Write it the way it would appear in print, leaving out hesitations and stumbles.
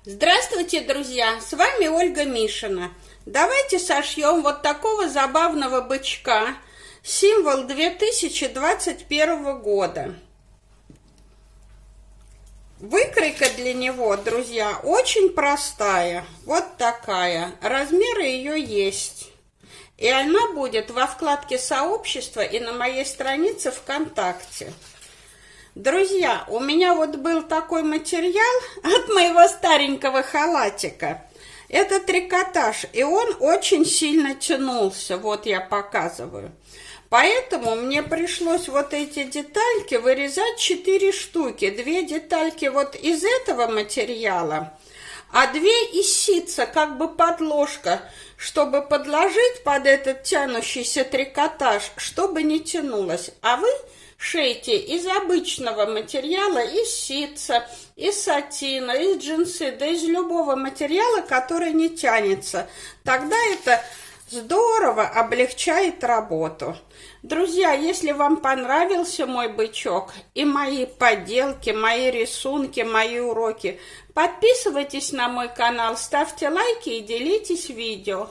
Здравствуйте, друзья! С вами Ольга Мишина. Давайте сошьем вот такого забавного бычка, символ 2021 года. Выкройка для него, друзья, очень простая. Вот такая. Размеры ее есть. И она будет во вкладке сообщества и на моей странице ВКонтакте. Друзья, у меня вот был такой материал от моего старенького халатика. Это трикотаж, и он очень сильно тянулся. Вот я показываю. Поэтому мне пришлось вот эти детальки вырезать 4 штуки. 2 детальки вот из этого материала, а 2 из ситца, как бы подложка, чтобы подложить под этот тянущийся трикотаж, чтобы не тянулось. А вы шейте из обычного материала, из ситца, из сатина, из джинсы, да из любого материала, который не тянется. Тогда это здорово облегчает работу. Друзья, если вам понравился мой бычок и мои поделки, мои рисунки, мои уроки, подписывайтесь на мой канал, ставьте лайки и делитесь видео.